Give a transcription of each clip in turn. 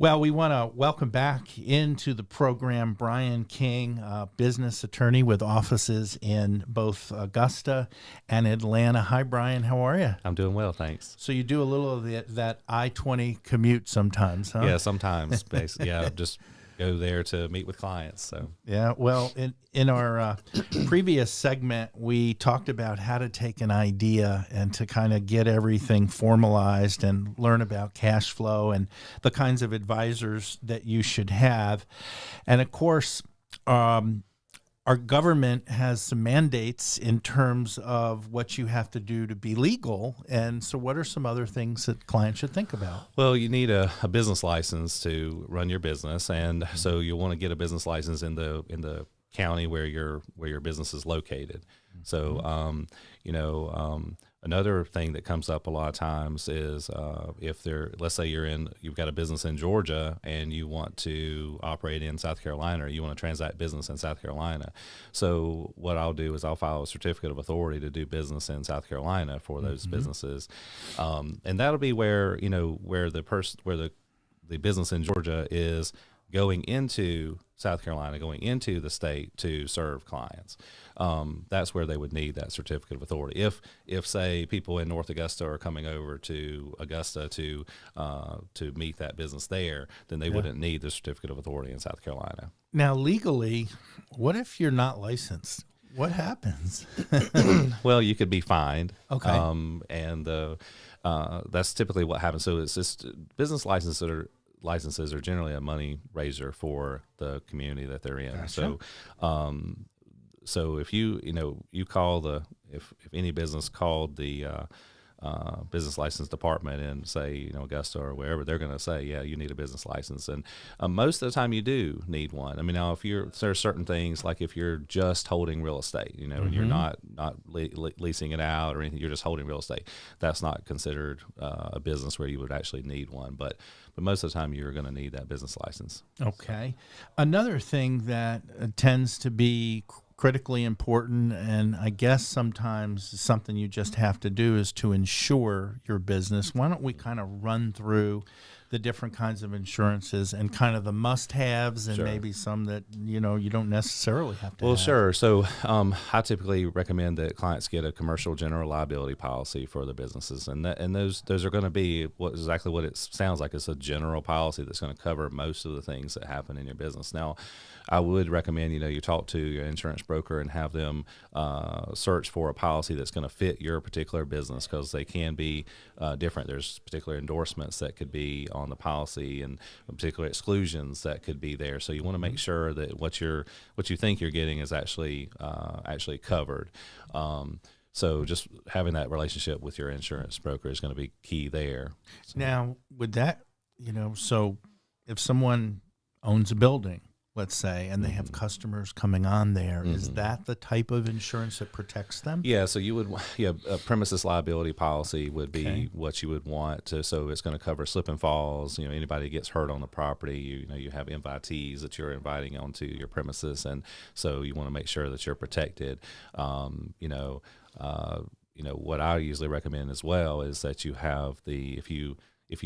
Well, we want to welcome back into the program Brian King, business attorney with offices in both Augusta and Atlanta. Hi, Brian. How are you? I'm doing well, thanks. So you do a little of that I-20 commute sometimes, huh? Yeah, sometimes. Basically, yeah, just go there to meet with clients. So Yeah, well, in our previous segment, we talked about how to take an idea and to kind of get everything formalized and learn about cash flow and the kinds of advisors that you should have. And of course, our government has some mandates in terms of what you have to do to be legal. And so what are some other things that clients should think about? well, you need a business license to run your business, and so you want to get a business license in the county where your business is located. So, another thing that comes up a lot of times is if let's say you've got a business in Georgia and you want to operate in South Carolina, or you want to transact business in South Carolina. So what I'll do is I'll file a certificate of authority to do business in South Carolina for those businesses, and that'll be where the business in Georgia is going into South Carolina, going into the state to serve clients. That's where they would need that certificate of authority. If say people in North Augusta are coming over to Augusta to meet that business there, then they wouldn't need the certificate of authority in South Carolina. Now, legally, what if you're not licensed? What happens? Well, you could be fined. Okay. And that's typically what happens. So it's just business licenses are generally a money raiser for the community that they're in. Gotcha. So if you call if any business called the business license department and say, Augusta or wherever, they're going to say, yeah, you need a business license. And most of the time you do need one. I mean, now there are certain things, like if you're just holding real estate, and you're not leasing it out or anything, you're just holding real estate. That's not considered a business where you would actually need one. But most of the time you're going to need that business license. Okay. Another thing that tends to be critically important, and I guess sometimes something you just have to do, is to insure your business. Why don't we kind of run through the different kinds of insurances and kind of the must-haves and Sure. maybe some that, you don't necessarily have to Well, have. sure. So I typically recommend that clients get a commercial general liability policy for their businesses, and those are going to be exactly what it sounds like. It's a general policy that's going to cover most of the things that happen in your business. Now, I would recommend you talk to your insurance broker and have them search for a policy that's going to fit your particular business, because they can be different. There's particular endorsements that could be on the policy and particular exclusions that could be there. So you want to make sure that what you think you're getting is actually covered. So just having that relationship with your insurance broker is going to be key there. So. Now, would that, so if someone owns a building, let's say, and they have customers coming on there, is that the type of insurance that protects them? Yeah, so a premises liability policy would be what you would want to. So it's going to cover slip and falls. Anybody that gets hurt on the property. You have invitees that you're inviting onto your premises, and so you want to make sure that you're protected. What I usually recommend as well is that you have if you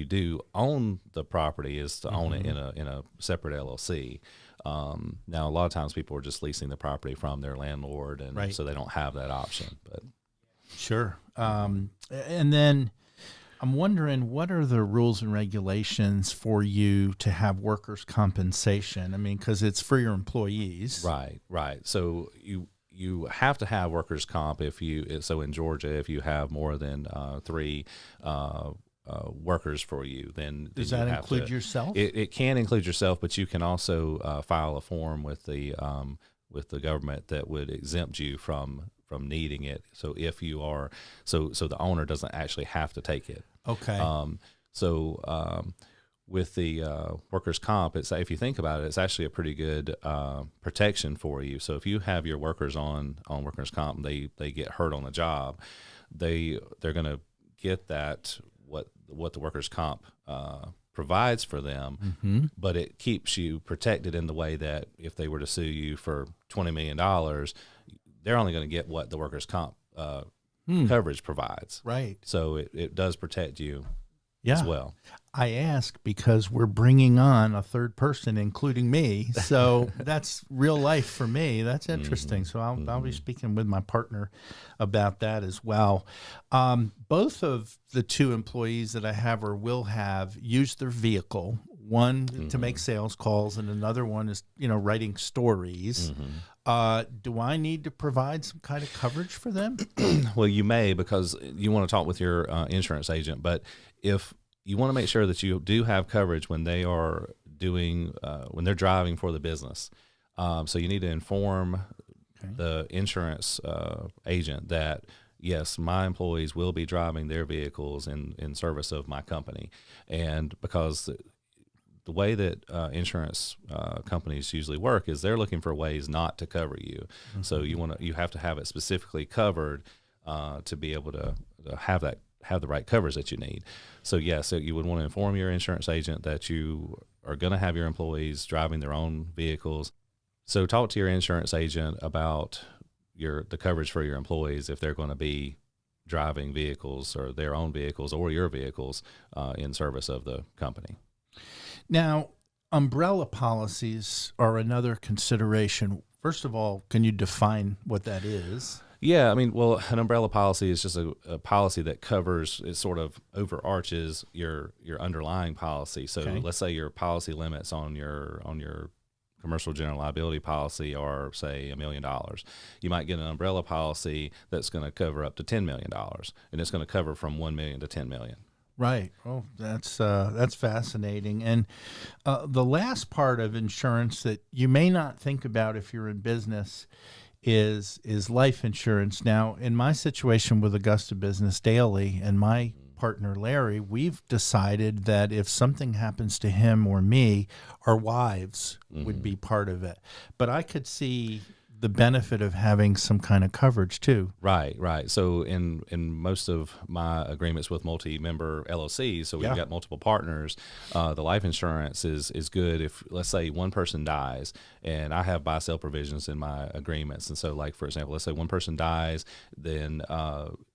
do own the property, is to own it in a separate LLC. Now, a lot of times people are just leasing the property from their landlord, and so they don't have that option. But sure. And then I'm wondering, what are the rules and regulations for you to have workers' compensation? I mean, because it's for your employees. Right. So you have to have workers' comp so in Georgia, if you have more than 3 workers for you, then does you that have include to, yourself? It can include yourself, but you can also file a form with the government that would exempt you from needing it. So if you are so the owner doesn't actually have to take it. Okay. With the workers' comp, if you think about it, it's actually a pretty good protection for you. So if you have your workers on workers' comp, and they get hurt on the job, they're going to get that what the workers' comp provides for them, but it keeps you protected in the way that if they were to sue you for $20 million, they're only going to get what the workers' comp coverage provides. Right. So it does protect you as Yeah. well. I ask because we're bringing on a third person, including me. So that's real life for me. That's interesting. So I'll be speaking with my partner about that as well. Both of the two employees that I have or will have use their vehicle. One to make sales calls, and another one is writing stories. Do I need to provide some kind of coverage for them? Well, you may, because you want to talk with your insurance agent, but if you want to make sure that you do have coverage when they are doing when they're driving for the business. So you need to inform the insurance agent that yes, my employees will be driving their vehicles in service of my company, and because the way that insurance companies usually work is they're looking for ways not to cover you. So you have to have it specifically covered to be able to have the right coverage that you need. So so you would want to inform your insurance agent that you are going to have your employees driving their own vehicles. So talk to your insurance agent about the coverage for your employees if they're going to be driving vehicles or their own vehicles or your vehicles in service of the company. Now, umbrella policies are another consideration. First of all, can you define what that is? Yeah, I mean, well, an umbrella policy is just a policy that covers, it sort of overarches your underlying policy. So let's say your policy limits on your commercial general liability policy are, say, $1 million. You might get an umbrella policy that's going to cover up to $10 million, and it's going to cover from $1 million to $10 million. Right. Oh, that's fascinating. And the last part of insurance that you may not think about if you're in business is life insurance. Now, in my situation with Augusta Business Daily and my partner Larry, we've decided that if something happens to him or me, our wives would be part of it. But I could see the benefit of having some kind of coverage too. Right. So in most of my agreements with multi-member LLCs, so we've got multiple partners, the life insurance is good if, let's say, one person dies, and I have buy-sell provisions in my agreements. And so, like, for example, let's say one person dies, then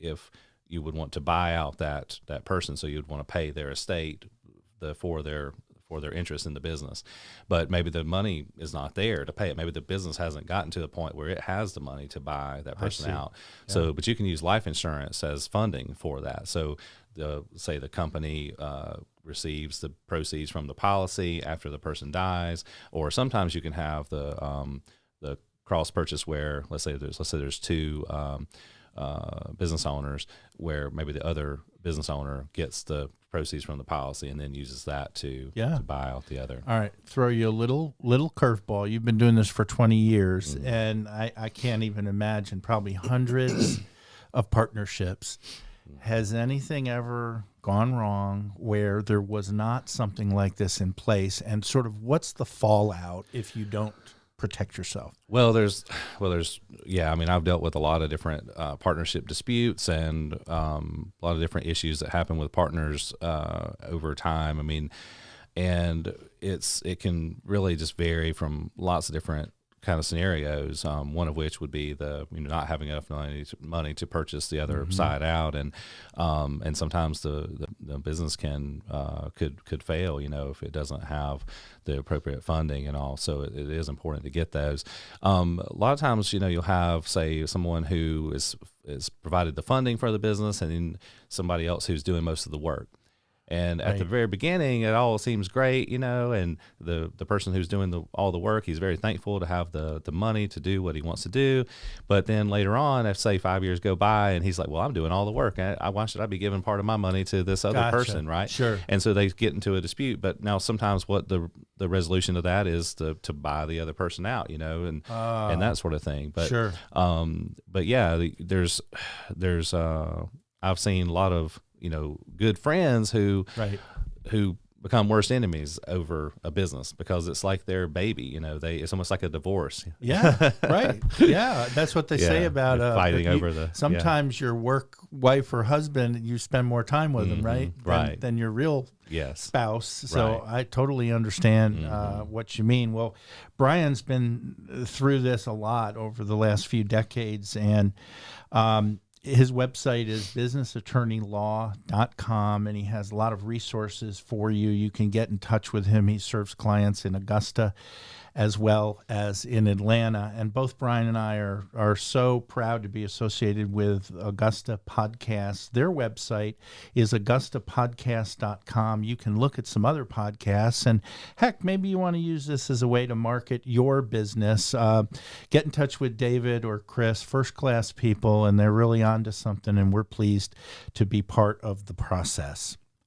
if you would want to buy out that person, so you'd want to pay their estate for their interest in the business, but maybe the money is not there to pay it. Maybe the business hasn't gotten to the point where it has the money to buy that person out. So, but you can use life insurance as funding for that. So, say the company receives the proceeds from the policy after the person dies, or sometimes you can have the cross purchase where let's say there's two business owners, where maybe the other business owner gets the proceeds from the policy and then uses that to buy out the other. All right, throw you a little curveball. You've been doing this for 20 years, and I can't even imagine, probably hundreds of partnerships. Has anything ever gone wrong where there was not something like this in place, and sort of what's the fallout if you don't protect yourself? Well, I mean, I've dealt with a lot of different partnership disputes and a lot of different issues that happen with partners over time. I mean, and it can really just vary from lots of different kind of scenarios. One of which would be not having enough money to purchase the other side out, and sometimes the business could fail, if it doesn't have the appropriate funding and all. So it is important to get those. A lot of times, you'll have, say, someone who is provided the funding for the business, and then somebody else who's doing most of the work. And at the very beginning, it all seems great, and the person who's doing all the work, he's very thankful to have the money to do what he wants to do. But then later on, if, say, 5 years go by, and he's like, well, I'm doing all the work. Why should I be giving part of my money to this other person, right? Sure. And so they get into a dispute. But now sometimes what the resolution of that is to buy the other person out, and that sort of thing. But, sure. But yeah, there's I've seen a lot of good friends who become worst enemies over a business because it's like their baby. It's almost like a divorce. Yeah, right. Yeah, that's what they say about fighting over sometimes your work wife or husband, you spend more time with them, right? Than your real spouse. So I totally understand what you mean. Well, Brian's been through this a lot over the last few decades, and his website is businessattorneylaw.com, and he has a lot of resources for you. You can get in touch with him. He serves clients in Augusta as well as in Atlanta. And both Brian and I are so proud to be associated with Augusta Podcasts. Their website is augustapodcast.com. You can look at some other podcasts, and heck, maybe you want to use this as a way to market your business. Get in touch with David or Chris, first-class people, and they're really onto something, and we're pleased to be part of the process.